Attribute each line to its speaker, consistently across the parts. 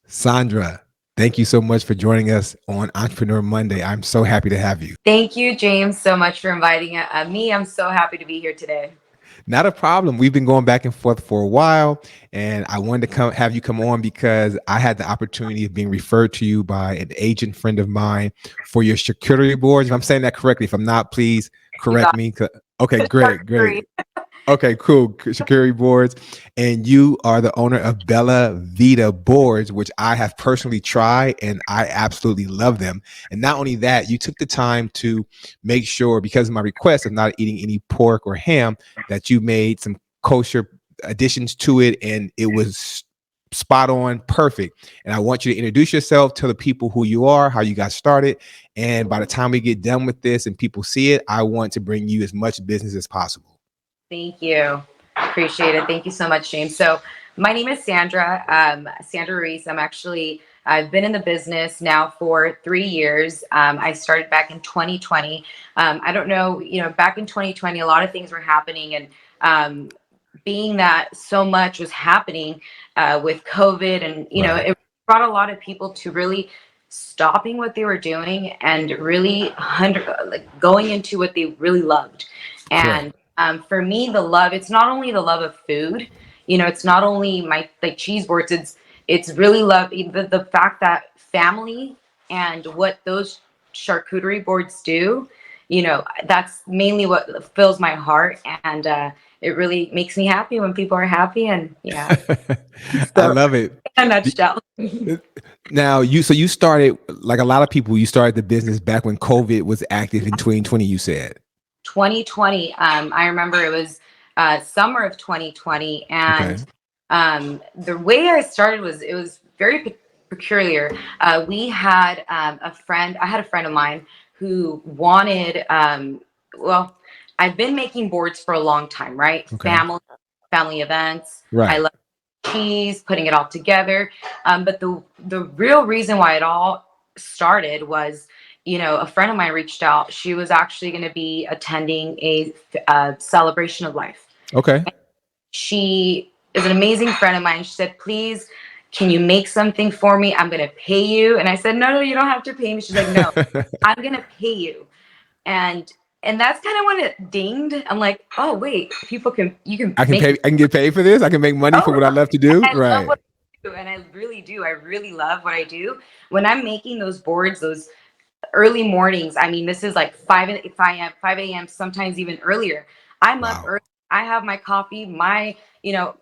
Speaker 1: Sandra, thank you so much for joining us on Entrepreneur Monday. I'm so happy to have you.
Speaker 2: Thank you, James, so much for inviting me. I'm so happy to be here today.
Speaker 1: Not a problem. We've been going back and forth for a while, and I wanted to have you come on because I had the opportunity of being referred to you by an agent friend of mine for your charcuterie boards. If I'm saying that correctly, if I'm not, please
Speaker 2: You
Speaker 1: correct
Speaker 2: got
Speaker 1: me. Okay,
Speaker 2: the
Speaker 1: great,
Speaker 2: charcuterie.
Speaker 1: great. Okay, cool. Security boards. And you are the owner of Bella Vita Boards, which I have personally tried and I absolutely love them. And not only that, you took the time to make sure, because of my request of not eating any pork or ham, that you made some kosher additions to it. And it was spot on, perfect. And I want you to introduce yourself, tell the people who you are, how you got started. And by the time we get done with this and people see it, I want to bring you as much business as possible.
Speaker 2: Thank you. Appreciate it. Thank you so much, James. So, my name is Sandra, Sandra Ruiz. I've been in the business now for 3 years. I started back in 2020. I don't know, back in 2020, a lot of things were happening. And being that so much was happening with COVID, and,
Speaker 1: Right.
Speaker 2: it brought a lot of people to really stopping what they were doing and really going into what they really loved.
Speaker 1: Correct.
Speaker 2: And for me, the love, it's not only the love of food, it's not only my like cheese boards, it's really love the fact that family and what those charcuterie boards do, that's mainly what fills my heart. And it really makes me happy when people are happy. And yeah,
Speaker 1: I
Speaker 2: so
Speaker 1: love it.
Speaker 2: in a
Speaker 1: The-
Speaker 2: nutshell.
Speaker 1: Now you started like a lot of people, you started the business back when COVID was active in 2020, you said.
Speaker 2: 2020, I remember it was summer of 2020.
Speaker 1: Okay.
Speaker 2: And the way I started was, it was very peculiar. We had I had a friend of mine who wanted, well, I've been making boards for a long time, right?
Speaker 1: Okay.
Speaker 2: Family events. I
Speaker 1: Right.
Speaker 2: love cheese, putting it all together. But the real reason why it all started was, a friend of mine reached out. She was actually going to be attending a celebration of life.
Speaker 1: Okay.
Speaker 2: She is an amazing friend of mine. She said, please, can you make something for me? I'm going to pay you. And I said, no, you don't have to pay me. She's like, no, I'm going to pay you. And that's kind of when it dinged. I'm like, oh, wait, you can
Speaker 1: I can
Speaker 2: make,
Speaker 1: pay. I can get paid for this. I can make money for
Speaker 2: oh,
Speaker 1: what I love to do.
Speaker 2: I love
Speaker 1: Right.
Speaker 2: what I do. And I really do. I really love what I do. When I'm making those boards, those early mornings. I mean, this is like 5 a.m., sometimes even earlier. I'm up
Speaker 1: Wow.
Speaker 2: early. I have my coffee,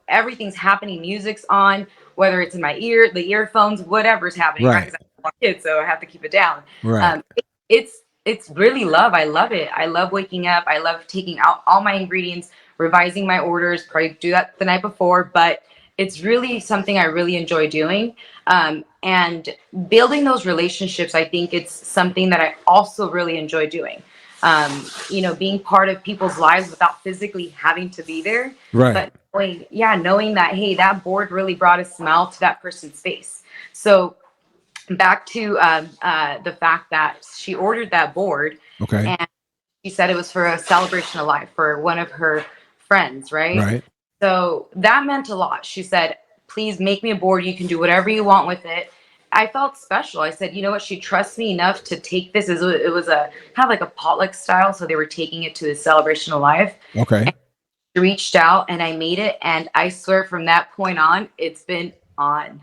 Speaker 2: everything's happening. Music's on, whether it's in my the earphones, whatever's happening, right?
Speaker 1: Right.
Speaker 2: Because I'm a kid, so I have to keep it down.
Speaker 1: Right.
Speaker 2: It's really love. I love it. I love waking up. I love taking out all my ingredients, revising my orders, probably do that the night before, but it's really something I really enjoy doing. And building those relationships, I think it's something that I also really enjoy doing. Being part of people's lives without physically having to be there,
Speaker 1: Right.
Speaker 2: but knowing that, hey, that board really brought a smile to that person's face. So back to the fact that she ordered that board,
Speaker 1: Okay.
Speaker 2: and she said it was for a celebration of life for one of her friends, right?
Speaker 1: Right.
Speaker 2: So that meant a lot. She said, please make me a board. You can do whatever you want with it. I felt special. I said, you know what? She trusts me enough to take this. It was a kind of like a potluck style. So they were taking it to the celebration of life.
Speaker 1: Okay.
Speaker 2: And she reached out and I made it. And I swear from that point on, it's been on.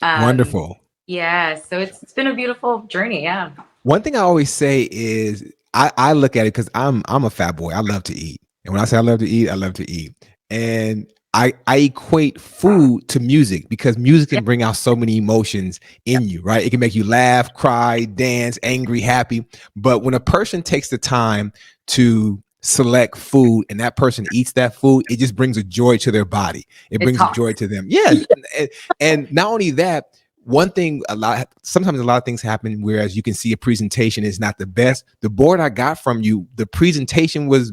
Speaker 2: Um,
Speaker 1: Wonderful.
Speaker 2: yeah. So it's been a beautiful journey. Yeah.
Speaker 1: One thing I always say is I look at it because I'm a fat boy. I love to eat. And when I say I love to eat, I love to eat. And I equate food to music because music
Speaker 2: Yeah.
Speaker 1: can bring out so many emotions in you, right? It can make you laugh, cry, dance, angry, happy. But when a person takes the time to select food and that person eats that food, it just brings a joy to their body. It
Speaker 2: It
Speaker 1: brings a
Speaker 2: talks.
Speaker 1: joy to them. Yeah. And not only that, one thing sometimes a lot of things happen whereas you can see a presentation is not the best. The board I got from you, the presentation was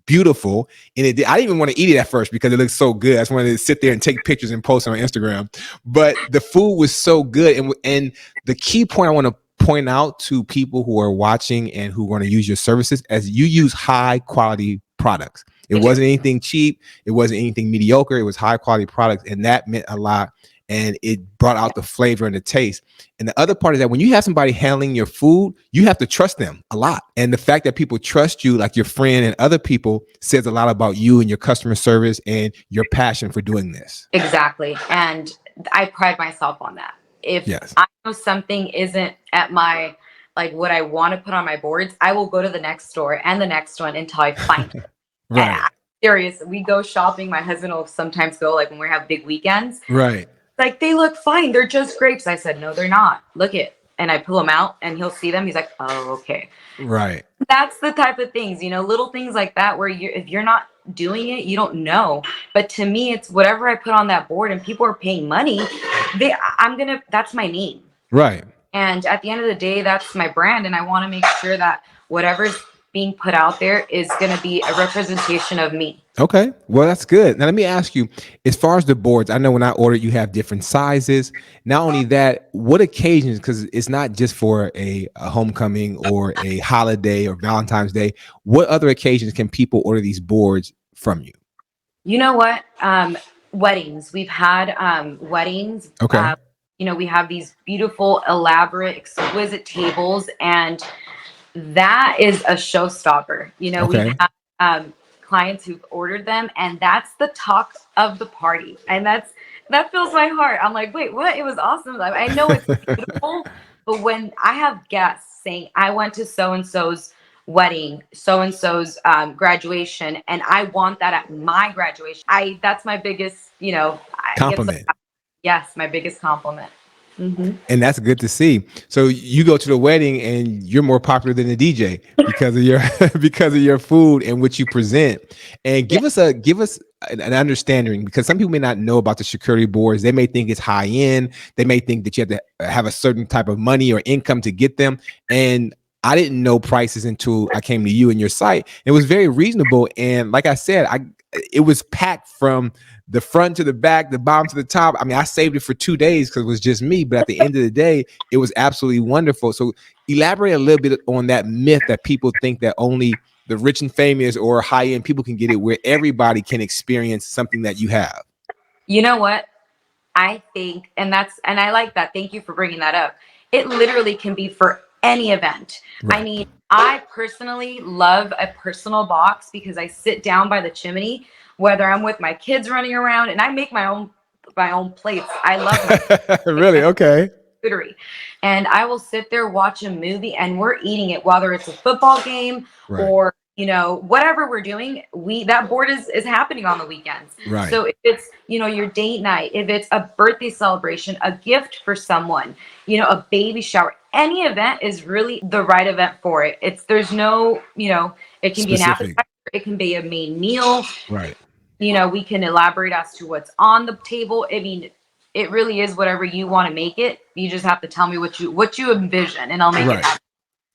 Speaker 1: beautiful, and I didn't even want to eat it at first because it looked so good. I just wanted to sit there and take pictures and post it on Instagram, but the food was so good. And the key point I want to point out to people who are watching and who want to use your services as you use high quality products. It
Speaker 2: I do.
Speaker 1: wasn't anything cheap, it wasn't anything mediocre, it was high quality products, and that meant a lot. and it brought out the flavor and the taste. And the other part is that when you have somebody handling your food, you have to trust them a lot. And the fact that people trust you, like your friend and other people, says a lot about you and your customer service and your passion for doing this.
Speaker 2: Exactly. And I pride myself on that. If
Speaker 1: Yes.
Speaker 2: I know something isn't at my, like what I want to put on my boards, I will go to the next store and the next one until I find it. And
Speaker 1: Right.
Speaker 2: I'm serious. We go shopping. My husband will sometimes go, like when we have big weekends.
Speaker 1: Right.
Speaker 2: Like, they look fine. They're just grapes. I said, no, they're not. Look it. And I pull them out and he'll see them. He's like, oh, okay.
Speaker 1: Right.
Speaker 2: That's the type of things, little things like that where if you're not doing it, you don't know. But to me, it's whatever I put on that board and people are paying money, that's my name.
Speaker 1: Right.
Speaker 2: And at the end of the day, that's my brand. And I want to make sure that whatever's being put out there is going to be a representation of me.
Speaker 1: Okay. Well, that's good. Now, let me ask you, as far as the boards, I know when I ordered, you have different sizes. Not only that, what occasions, because it's not just for a homecoming or a holiday or Valentine's Day, what other occasions can people order these boards from you?
Speaker 2: You know what? Weddings. We've had weddings.
Speaker 1: Okay.
Speaker 2: We have these beautiful, elaborate, exquisite tables, and that is a showstopper.
Speaker 1: Okay.
Speaker 2: We have clients who've ordered them, and that's the talk of the party, and that fills my heart. I'm like, wait, what? It was awesome. I know it's beautiful, but when I have guests saying, I went to so and so's wedding, so and so's graduation, and I want that at my graduation, that's my biggest,
Speaker 1: Compliment.
Speaker 2: Yes, my biggest compliment. Mm-hmm.
Speaker 1: And that's good to see. So you go to the wedding and you're more popular than the DJ because of your because of your food and what you present. And give us an understanding, because some people may not know about the charcuterie boards. They may think it's high end. They may think that you have to have a certain type of money or income to get them. And I didn't know prices until I came to you and your site. It was very reasonable. And like I said, it was packed from the front to the back, the bottom to the top. I mean, I saved it for 2 days because it was just me. But at the end of the day, it was absolutely wonderful. So elaborate a little bit on that myth that people think that only the rich and famous or high end people can get it, where everybody can experience something that you have.
Speaker 2: You know what? I think, and I like that. Thank you for bringing that up. It literally can be for any event. Right. I mean, I personally love a personal box because I sit down by the chimney, whether I'm with my kids running around, and I make my own plates. I love my
Speaker 1: really? Okay.
Speaker 2: charcuterie. And I will sit there, watch a movie, and we're eating it, whether it's a football game or whatever we're doing. That board is happening on the weekends.
Speaker 1: Right.
Speaker 2: So if it's your date night, if it's a birthday celebration, a gift for someone, a baby shower, any event is really the right event for it. There's no it can be an appetizer, it can be a main meal.
Speaker 1: Right.
Speaker 2: We can elaborate as to what's on the table. I mean, it really is whatever you want to make it. You just have to tell me what you envision, and I'll make it happen.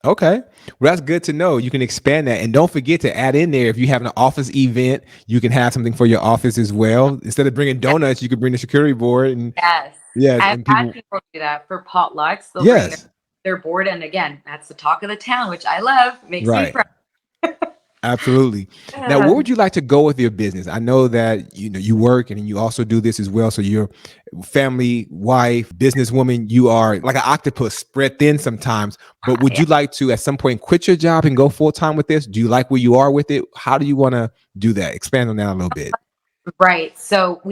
Speaker 1: Okay. Well, that's good to know. You can expand that. And don't forget to add in there, if you have an office event, you can have something for your office as well. Instead of bringing donuts, you could bring the charcuterie board. And
Speaker 2: yes. I've had people do that for potlucks. They'll bring their board. And again, that's the talk of the town, which I love. Makes me proud.
Speaker 1: Absolutely. Now, where would you like to go with your business? I know that you work and you also do this as well. So you're family, wife, businesswoman. You are like an octopus, spread thin sometimes. But would you like to at some point quit your job and go full time with this? Do you like where you are with it? How do you want to do that? Expand on that a little bit.
Speaker 2: Right. So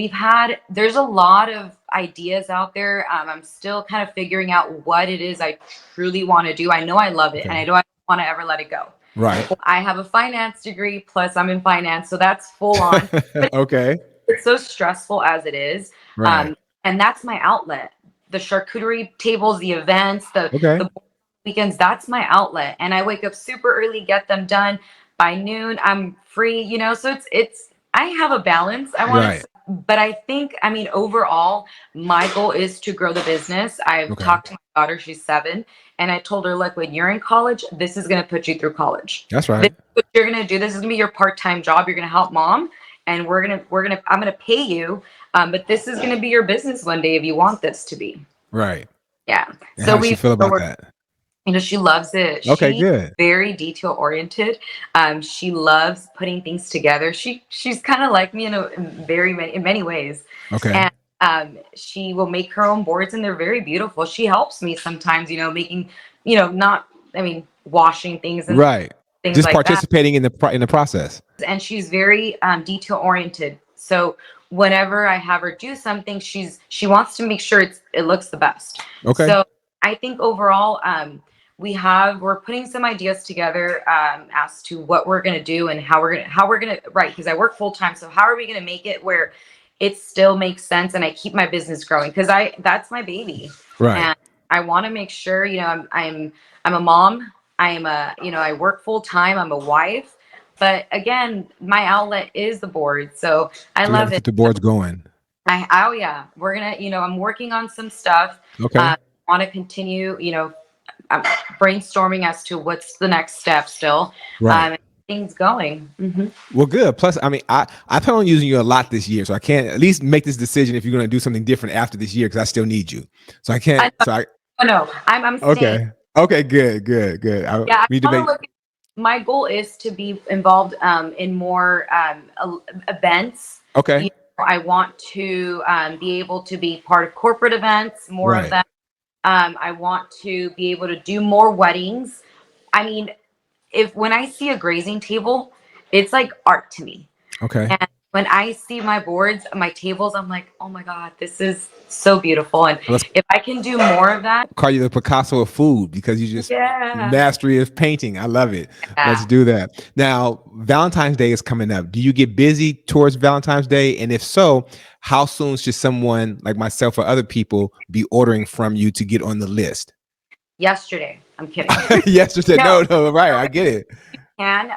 Speaker 2: there's a lot of ideas out there. I'm still kind of figuring out what it is I truly want to do. I know I love it, and I don't want to ever let it go.
Speaker 1: Right.
Speaker 2: I have a finance degree, plus I'm in finance. So that's full on.
Speaker 1: Okay.
Speaker 2: It's so stressful as it is.
Speaker 1: Right.
Speaker 2: And that's my outlet. The charcuterie tables, the events, the weekends, that's my outlet. And I wake up super early, get them done. By noon, I'm free, so I have a balance. But I think, overall, my goal is to grow the business. I've talked to my daughter, she's 7, and I told her, look, when you're in college, this is going to put you through college.
Speaker 1: That's right.
Speaker 2: This is what you're going to do. This is going to be your part-time job. You're going to help mom, and I'm going to pay you. But this is going to be your business one day if you want this to be.
Speaker 1: Right.
Speaker 2: Yeah.
Speaker 1: And so how does she feel about that?
Speaker 2: She loves it.
Speaker 1: Okay,
Speaker 2: She's
Speaker 1: good.
Speaker 2: Very detail oriented. She loves putting things together. She's kind of like me in many ways.
Speaker 1: Okay.
Speaker 2: And She will make her own boards, and they're very beautiful. She helps me sometimes, making, not, I mean, washing things and
Speaker 1: Right.
Speaker 2: things
Speaker 1: Just
Speaker 2: like that.
Speaker 1: participating in the process.
Speaker 2: And she's very detail oriented. So whenever I have her do something, she wants to make sure it looks the best.
Speaker 1: Okay.
Speaker 2: So I think overall, we're putting some ideas together as to what we're gonna do and how we're gonna right, because I work full time. So how are we gonna make it where it still makes sense and I keep my business growing, because I that's my baby,
Speaker 1: Right.
Speaker 2: and I want to make sure, I'm a mom. I am a you know I work full time. I'm a wife, but again, my outlet is the board. So I
Speaker 1: So you got to
Speaker 2: love
Speaker 1: keep
Speaker 2: it.
Speaker 1: the boards going.
Speaker 2: Oh yeah, we're gonna, I'm working on some stuff.
Speaker 1: Okay.
Speaker 2: Want to continue, I'm brainstorming as to what's the next step still.
Speaker 1: Right.
Speaker 2: Things going.
Speaker 1: Well, good. Plus, I mean, I plan on using you a lot this year, so I can't at least make this decision if you're going to do something different after this year because I still need you. So I can't.
Speaker 2: I know.
Speaker 1: So I
Speaker 2: Oh no, I'm staying.
Speaker 1: okay. Okay. Good. Good. Good.
Speaker 2: Yeah,
Speaker 1: We need to
Speaker 2: I want
Speaker 1: make.
Speaker 2: to look. My goal is to be involved in more events.
Speaker 1: Okay.
Speaker 2: I want to be able to be part of corporate events, more of
Speaker 1: Right.
Speaker 2: them. I want to be able to do more weddings. I mean, if when I see a grazing table, it's like art to me.
Speaker 1: Okay.
Speaker 2: And when I see my boards, my tables, I'm like, oh my God, this is so beautiful. And
Speaker 1: Let's
Speaker 2: if I can do more of that,
Speaker 1: call you the Picasso of food because you just
Speaker 2: yeah.
Speaker 1: mastery of painting. I love it. Let's
Speaker 2: Yeah.
Speaker 1: do that. Now, Valentine's Day is coming up. Do you get busy towards Valentine's Day? And if so, how soon should someone like myself or other people be ordering from you to get on the list?
Speaker 2: Yesterday, I'm kidding.
Speaker 1: Yesterday.
Speaker 2: No,
Speaker 1: No, no, right.
Speaker 2: no,
Speaker 1: I get it.
Speaker 2: and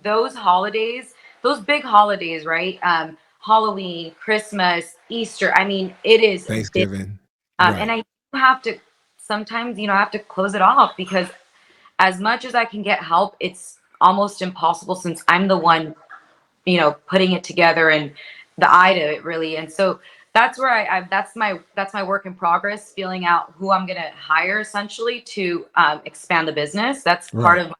Speaker 2: those holidays, those big holidays, right? Halloween, Christmas, Easter. I mean, it is big.
Speaker 1: Thanksgiving.
Speaker 2: And
Speaker 1: Right.
Speaker 2: I have to sometimes, I have to close it off because as much as I can get help, it's almost impossible since I'm the one, putting it together and the eye to it really. And so that's where that's my work in progress, feeling out who I'm going to hire essentially to expand the business. That's part
Speaker 1: Right.
Speaker 2: of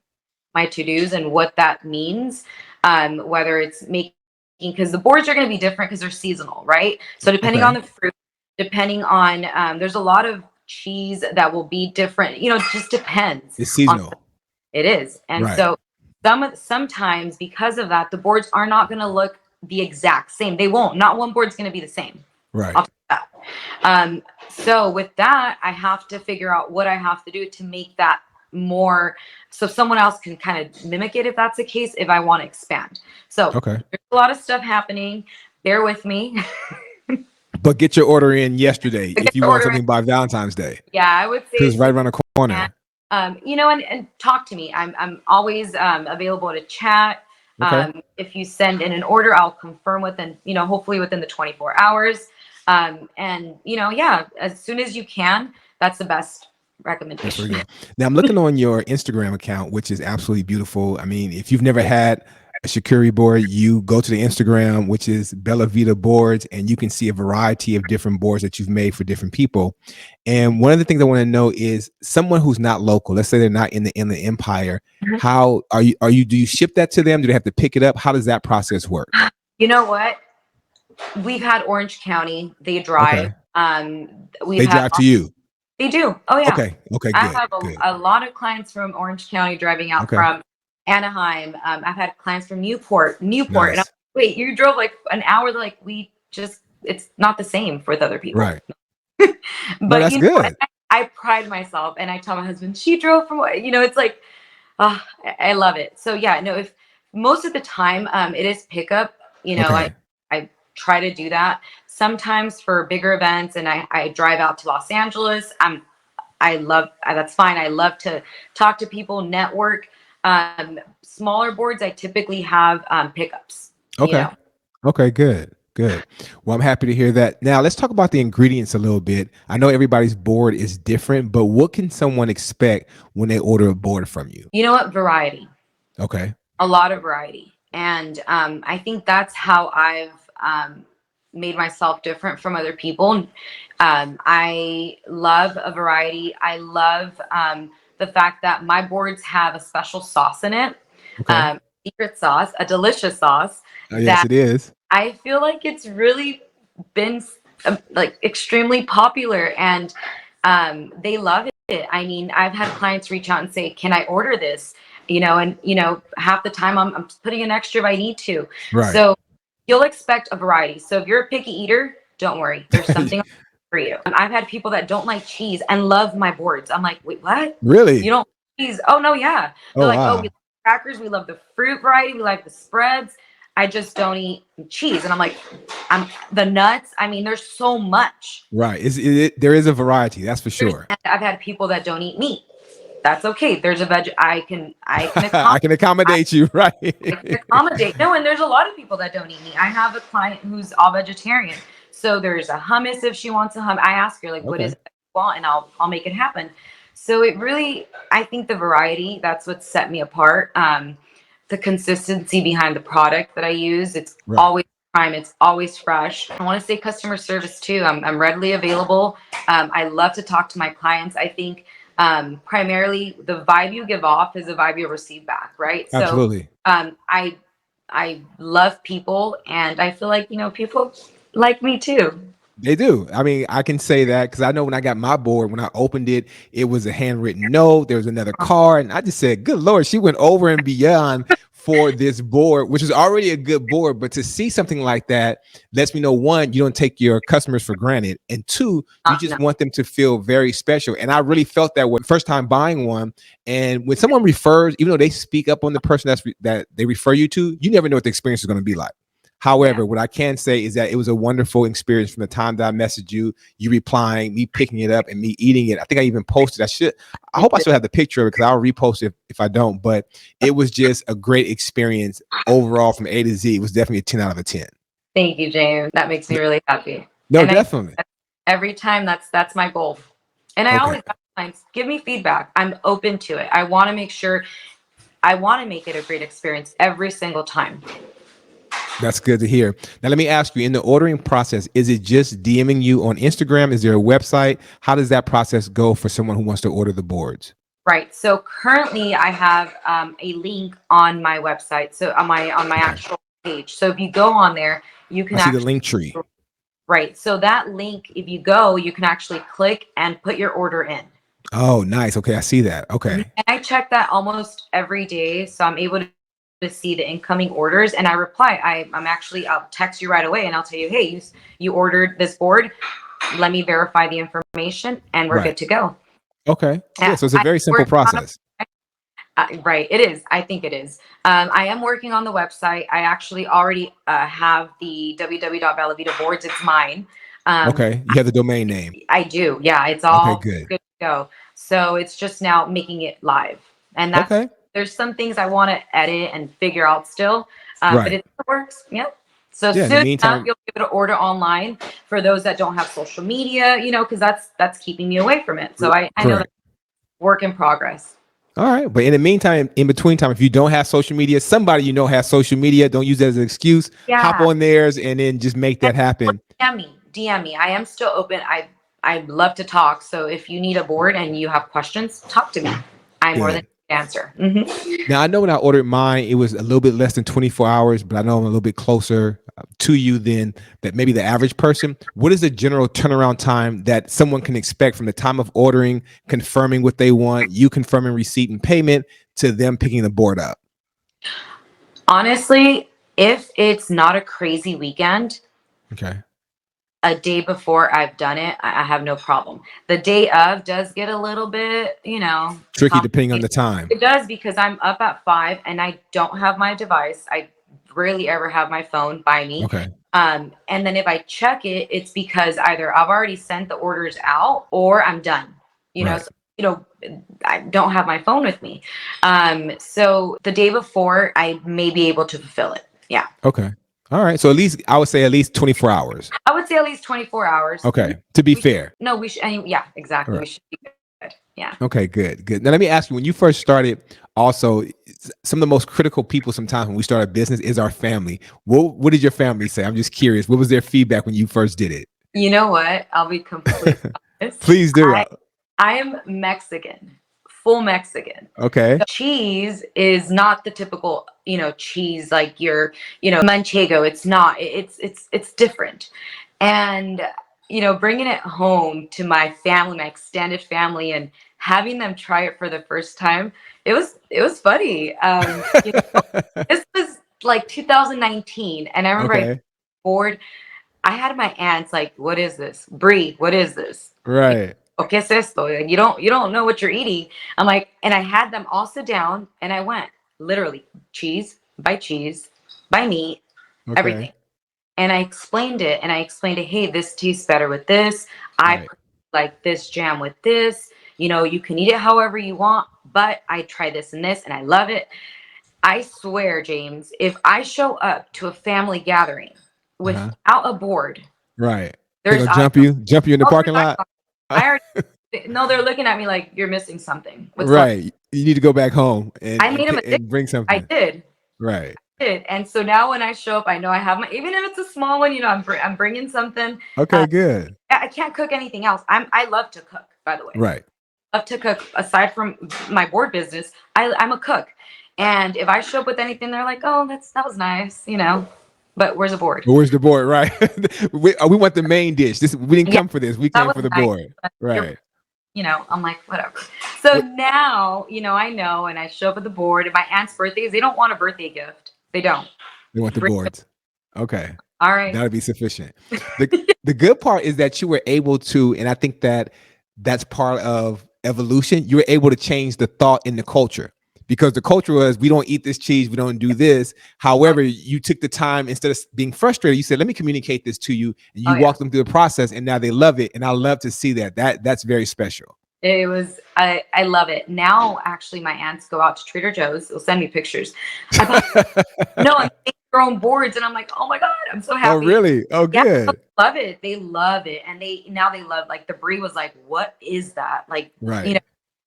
Speaker 2: my to-dos and what that means. Whether it's making, because the boards are going to be different because they're seasonal, right? So depending on
Speaker 1: Okay.
Speaker 2: the fruit, depending on, there's a lot of cheese that will be different. It just depends
Speaker 1: It's
Speaker 2: on
Speaker 1: seasonal.
Speaker 2: it is. And
Speaker 1: Right.
Speaker 2: so sometimes because of that, the boards are not going to look the exact same. They won't. Not one board's going to be the same.
Speaker 1: Right.
Speaker 2: I'll tell you that. So with that, I have to figure out what I have to do to make that more so someone else can kind of mimic it if that's the case, if I want to expand. So
Speaker 1: Okay.
Speaker 2: there's a lot of stuff happening. Bear with me.
Speaker 1: But get your order in yesterday
Speaker 2: Get
Speaker 1: if you
Speaker 2: the
Speaker 1: want
Speaker 2: order in.
Speaker 1: something by Valentine's Day
Speaker 2: Yeah, I would say
Speaker 1: because it's
Speaker 2: as soon
Speaker 1: right
Speaker 2: as
Speaker 1: around the
Speaker 2: you can.
Speaker 1: corner.
Speaker 2: And talk to me. I'm always available to chat.
Speaker 1: Okay.
Speaker 2: If you send in an order, I'll confirm within, hopefully within the 24 hours. And yeah, as soon as you can, that's the best
Speaker 1: That's really
Speaker 2: recommendation.
Speaker 1: good. Now I'm looking on your Instagram account, which is absolutely beautiful. I mean, if you've never had a charcuterie board, you go to the Instagram, which is Bella Vita Boards, and you can see a variety of different boards that you've made for different people. And one of the things I want to know is someone who's not local, let's say they're not in the empire,
Speaker 2: Mhm.
Speaker 1: how do you ship that to them? Do they have to pick it up? How does that process work?
Speaker 2: You know what? We've had Orange County. They drive.
Speaker 1: Okay.
Speaker 2: We've
Speaker 1: They
Speaker 2: had.
Speaker 1: drive to you.
Speaker 2: They do. Oh yeah.
Speaker 1: Okay. Okay,
Speaker 2: I
Speaker 1: good.
Speaker 2: have
Speaker 1: Good.
Speaker 2: a lot of clients from Orange County driving out
Speaker 1: Okay.
Speaker 2: from Anaheim. I've had clients from Newport, and I'm like,
Speaker 1: Nice.
Speaker 2: wait, you drove like an hour? They're like, it's not the same with other people.
Speaker 1: Right. No,
Speaker 2: But
Speaker 1: that's good.
Speaker 2: I pride myself, and I tell my husband, she drove from, it's like, I love it. So yeah, no, if most of the time, it is pickup,
Speaker 1: Okay.
Speaker 2: I try to do that sometimes for bigger events, and I drive out to Los Angeles. I love that's fine. I love to talk to people, network. Smaller boards, I typically have pickups.
Speaker 1: Okay. Okay, good. Good. Well, I'm happy to hear that. Now, let's talk about the ingredients a little bit. I know everybody's board is different, but what can someone expect when they order a board from you?
Speaker 2: You know what? Variety.
Speaker 1: Okay.
Speaker 2: A lot of variety. And I think that's how I've made myself different from other people. I love a variety. I love the fact that my boards have a special sauce in it,
Speaker 1: Okay.
Speaker 2: secret sauce, a delicious sauce
Speaker 1: Yes,
Speaker 2: that
Speaker 1: it is.
Speaker 2: I feel like it's really been like extremely popular, and they love it. I mean, I've had clients reach out and say, "Can I order this?" And half the time I'm putting in extra if I need to.
Speaker 1: Right.
Speaker 2: So you'll expect a variety. So if you're a picky eater, don't worry. There's something for you. I've had people that don't like cheese and love my boards. I'm like, wait, what? You
Speaker 1: Really?
Speaker 2: don't like cheese? Oh no, yeah. They're
Speaker 1: Oh,
Speaker 2: like, oh, we
Speaker 1: wow.
Speaker 2: like crackers, we love the fruit variety, we like the spreads. I just don't eat cheese. And I'm like, I'm the nuts. I mean, there's so much.
Speaker 1: Right. There is a variety, that's for sure.
Speaker 2: I've had people that don't eat meat. That's okay. There's a veg. I can
Speaker 1: I can accommodate you, right?
Speaker 2: I can accommodate. No, and there's a lot of people that don't eat meat. I have a client who's all vegetarian. So there's a hummus if she wants a hummus. I ask her, like, what is
Speaker 1: Okay.
Speaker 2: it that you want? And I'll make it happen. So it really, I think the variety, that's what set me apart. The consistency behind the product that I use, it's
Speaker 1: Right.
Speaker 2: always prime, it's always fresh. I want to say customer service too. I'm readily available. I love to talk to my clients. I think primarily the vibe you give off is the vibe you'll receive back, right? So
Speaker 1: Absolutely.
Speaker 2: I love people, and I feel like people like me too.
Speaker 1: They do. I mean, I can say that because I know when I got my board, when I opened it, it was a handwritten note. There was another card. And I just said, good Lord, she went over and beyond for this board, which is already a good board. But to see something like that lets me know, one, you don't take your customers for granted. And two, you just
Speaker 2: No,
Speaker 1: want them to feel very special. And I really felt that way first time buying one. And when someone refers, even though they speak up on the person that they refer you to, you never know what the experience is going to be like.
Speaker 2: yeah,
Speaker 1: However, what I can say is that it was a wonderful experience from the time that I messaged you, you replying, me picking it up, and me eating it. I think I even posted. I hope I still have the picture of it because I'll repost it if I don't. But it was just a great experience overall from A to Z. It was definitely a 10 out of a 10.
Speaker 2: thank you, James. That makes me really happy.
Speaker 1: No,
Speaker 2: And I
Speaker 1: definitely.
Speaker 2: every time that's my goal. And I
Speaker 1: Okay.
Speaker 2: always have clients give me feedback. I'm open to it. I want to make sure I want to make it a great experience every single time.
Speaker 1: That's good to hear. Now, let me ask you, in the ordering process, is it just DMing you on Instagram? Is there a website? How does that process go for someone who wants to order the boards?
Speaker 2: Right. So currently I have a link on my website. So on my
Speaker 1: Okay.
Speaker 2: actual page. So if you go on there, you
Speaker 1: I
Speaker 2: can
Speaker 1: see the
Speaker 2: actually
Speaker 1: link tree.
Speaker 2: right. So that link, if you go, you can actually click and put your order in.
Speaker 1: Oh, nice. Okay. I see that.
Speaker 2: And
Speaker 1: Okay.
Speaker 2: I check that almost every day. So I'm able to see the incoming orders, and I reply. I'll text you right away and I'll tell you, hey, you ordered this board. Let me verify the information and we're
Speaker 1: Right.
Speaker 2: good to go.
Speaker 1: Okay. Yeah.
Speaker 2: Yeah,
Speaker 1: So it's a
Speaker 2: I'm
Speaker 1: very simple
Speaker 2: working on
Speaker 1: process.
Speaker 2: right. It is. I think it is. I am working on the website. I actually already have the www.bellavitaboards. It's mine. Um,
Speaker 1: Okay. You have the domain name.
Speaker 2: I do. Yeah, it's
Speaker 1: Okay.
Speaker 2: all
Speaker 1: Good.
Speaker 2: good to go. So it's just now making it live. And
Speaker 1: Okay.
Speaker 2: there's some things I want to edit and figure out still, but
Speaker 1: Right.
Speaker 2: it works. Yep. So
Speaker 1: Yeah. In the
Speaker 2: soon enough,
Speaker 1: meantime,
Speaker 2: you'll be able to order online for those that don't have social media, because that's keeping me away from it. So I know
Speaker 1: correct.
Speaker 2: that's work in progress.
Speaker 1: All right. But in the meantime, in between time, if you don't have social media, somebody has social media, don't use that as an excuse. Hop
Speaker 2: Yeah.
Speaker 1: on theirs and then just make that happen.
Speaker 2: DM me. I am still open. I love to talk. So if you need a board and you have questions, talk to me. I'm more than
Speaker 1: Good.
Speaker 2: happy to answer.
Speaker 1: Now, I know when I ordered mine, it was a little bit less than 24 hours, but I know I'm a little bit closer to you than that maybe the average person. What is the general turnaround time that someone can expect from the time of ordering, confirming what they want, you confirming receipt and payment, to them picking the board up?
Speaker 2: Honestly, if it's not a crazy weekend,
Speaker 1: Okay.
Speaker 2: a day before I've done it, I have no problem. The day of does get a little bit,
Speaker 1: Tricky depending on
Speaker 2: complicated.
Speaker 1: the time.
Speaker 2: It does because I'm up at 5 and I don't have my device. I rarely ever have my phone by me.
Speaker 1: Okay.
Speaker 2: And then if I check it, it's because either I've already sent the orders out or I'm done.
Speaker 1: Right.
Speaker 2: So, I don't have my phone with me. So the day before, I may be able to fulfill it. Yeah.
Speaker 1: Okay. All right. So I would say at least 24 hours.
Speaker 2: I would say at least 24 hours.
Speaker 1: Okay. To be fair.
Speaker 2: No, we should. Yeah, exactly.
Speaker 1: All
Speaker 2: We
Speaker 1: right.
Speaker 2: should be good. Yeah.
Speaker 1: Okay, good, good. Now let me ask you, when you first started, also some of the most critical people sometimes when we start a business is our family. What did your family say? I'm just curious. What was their feedback when you first did it?
Speaker 2: You know what? I'll be completely honest.
Speaker 1: Please do.
Speaker 2: I am Mexican, full Mexican.
Speaker 1: Okay.
Speaker 2: So cheese is not the typical, cheese like your, manchego. It's not. It's different. And bringing it home to my family, my extended family, and having them try it for the first time, it was funny. This was like 2019, and I remember I
Speaker 1: Okay.
Speaker 2: bored. I had my aunts like, "What is this, Brie? What is this?
Speaker 1: Right.
Speaker 2: ¿O qué es esto? Like, you don't know what you're eating." I'm like, and I had them all sit down, and I went literally cheese, by meat, everything.
Speaker 1: Okay.
Speaker 2: And I explained it, and I explained it. Hey, this tastes better with this. I
Speaker 1: Right.
Speaker 2: like this jam with this. You can eat it however you want, but I try this and this, and I love it. I swear, James, if I show up to a family gathering
Speaker 1: Uh-huh.
Speaker 2: without a board,
Speaker 1: Right. They
Speaker 2: there's
Speaker 1: gonna
Speaker 2: eye.
Speaker 1: jump you in the
Speaker 2: Oh, there's
Speaker 1: parking
Speaker 2: eye.
Speaker 1: lot.
Speaker 2: I already no. They're looking at me like you're missing something. What's going?
Speaker 1: Right. You need to go back home
Speaker 2: I made a mistake.
Speaker 1: and bring
Speaker 2: I
Speaker 1: something.
Speaker 2: did.
Speaker 1: Right.
Speaker 2: Did. And so now when I show up, I know I have my, even if it's a small one, I'm bringing something.
Speaker 1: Okay, good.
Speaker 2: I can't cook anything else. I love to cook, by the way.
Speaker 1: Right.
Speaker 2: Love to cook aside from my board business. I'm a cook. And if I show up with anything, they're like, "Oh, that was nice. But where's the board?"
Speaker 1: But where's the board? Right. We want the main dish. We didn't
Speaker 2: Yeah,
Speaker 1: come for this. We
Speaker 2: that
Speaker 1: came
Speaker 2: was
Speaker 1: for the
Speaker 2: nice.
Speaker 1: board.
Speaker 2: But
Speaker 1: Right.
Speaker 2: I'm like, whatever. So
Speaker 1: What
Speaker 2: now, I know, and I show up at the board. And my aunt's birthdays, they don't want a birthday gift. They don't.
Speaker 1: they want the
Speaker 2: Bring-
Speaker 1: boards. Okay.
Speaker 2: All right.
Speaker 1: That'll be sufficient. The the good part is that you were able to, and I think that that's part of evolution. You were able to change the thought in the culture because the culture was we don't eat this cheese, we don't do this. However, you took the time instead of being frustrated, you said, "Let me communicate this to you," and you
Speaker 2: Oh, yeah.
Speaker 1: walked them through the process, and now they love it. And I love to see that. That's very special.
Speaker 2: It was, I love it. Now, actually, my aunts go out to Trader Joe's. They'll send me pictures. I no, I'm making their own boards, and I'm like, oh my God, I'm so happy.
Speaker 1: Oh, really? Oh,
Speaker 2: Yeah, they
Speaker 1: good.
Speaker 2: love it. They love it. And they love, like, the brie was like, what is that? Like,
Speaker 1: Right.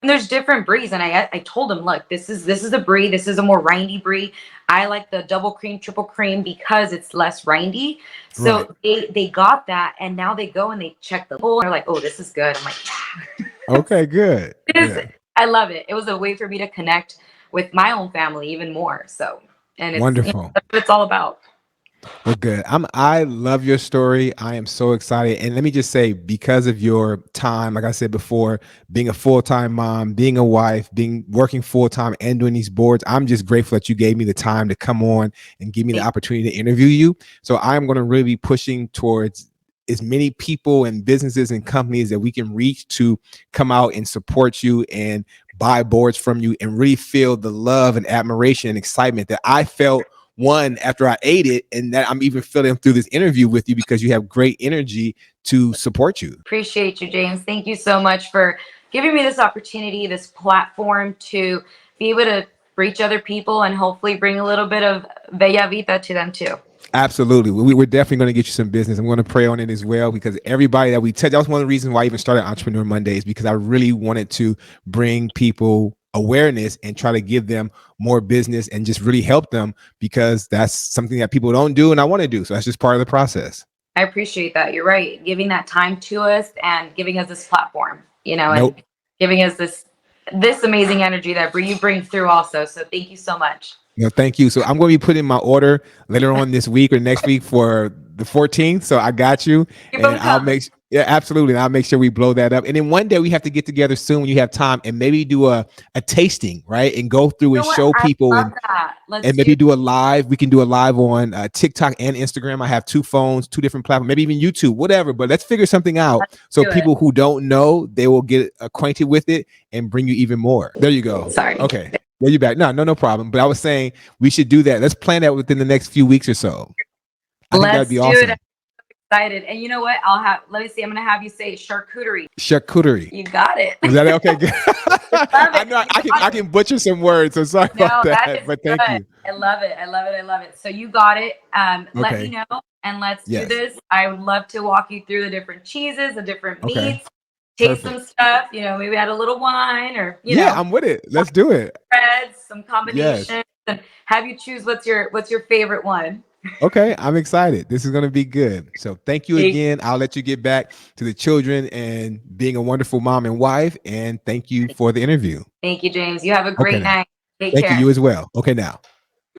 Speaker 2: and there's different bries. And I told them, look, this is a brie. This is a more rindy brie. I like the double cream, triple cream because it's less rindy. So they got that. And now they go and they check the bowl. They're like, oh, this is good. I'm like, yeah.
Speaker 1: Okay, good.
Speaker 2: It is.
Speaker 1: Yeah.
Speaker 2: I love it. It was a way for me to connect with my own family even more. So, and it's
Speaker 1: Wonderful.
Speaker 2: that's what it's all about.
Speaker 1: Well, good. I love your story. I am so excited. And let me just say, because of your time, like I said before, being a full-time mom, being a wife, being working full-time and doing these boards, I'm just grateful that you gave me the time to come on and give me the opportunity to interview you. So I'm going to really be pushing towards as many people and businesses and companies that we can reach to come out and support you and buy boards from you and really feel the love and admiration and excitement that I felt after I ate it, and that I'm even feeling through this interview with you because you have great energy to support you.
Speaker 2: Appreciate you, James. Thank you so much for giving me this opportunity, this platform to be able to reach other people and hopefully bring a little bit of Bella Vita to them too.
Speaker 1: Absolutely. We're definitely going to get you some business. I'm going to pray on it as well because everybody that we touch, that was one of the reasons why I even started Entrepreneur Mondays, because I really wanted to bring people awareness and try to give them more business and just really help them because that's something that people don't do and I want to do. So that's just part of the process.
Speaker 2: I appreciate that. You're right. Giving that time to us and giving us this platform,
Speaker 1: Nope.
Speaker 2: and giving us this amazing energy that you bring through also. So thank you so much.
Speaker 1: No, thank you. So I'm going to be putting my order later on this week or next week for the 14th. So I got you.
Speaker 2: You're
Speaker 1: And
Speaker 2: both
Speaker 1: I'll
Speaker 2: coming.
Speaker 1: yeah, absolutely. And I'll make sure we blow that up. And then one day we have to get together soon when you have time and maybe do a tasting, right? And go through and show people
Speaker 2: I love that.
Speaker 1: and maybe do a live. We can do a live on TikTok and Instagram. I have 2 phones, 2 different platforms, maybe even YouTube, whatever. But let's figure something out so people who don't know, they will get acquainted with it and bring you even more. There you go.
Speaker 2: Sorry.
Speaker 1: Okay. There you back. No problem. But I was saying we should do that. Let's plan that within the next few weeks or so. I think that'd be awesome.
Speaker 2: It. I'm excited. And you know what? let me see. I'm going to have you say charcuterie.
Speaker 1: Charcuterie.
Speaker 2: You got it.
Speaker 1: Is that it? Okay, good. I know I can butcher some words, so sorry about that. But thank you.
Speaker 2: I love it. So you got it. Let me know and let's do this. I would love to walk you through the different cheeses, the different meats. Taste some stuff, maybe add a little wine or
Speaker 1: I'm with it. Let's do it.
Speaker 2: Breads, some combinations, and have you choose what's your favorite one.
Speaker 1: Okay, I'm excited. This is going to be good. So thank you again. I'll let you get back to the children and being a wonderful mom and wife. And thank you for the interview.
Speaker 2: Thank you, James. You have a great night. Take care.
Speaker 1: Thank you as well. Okay, now.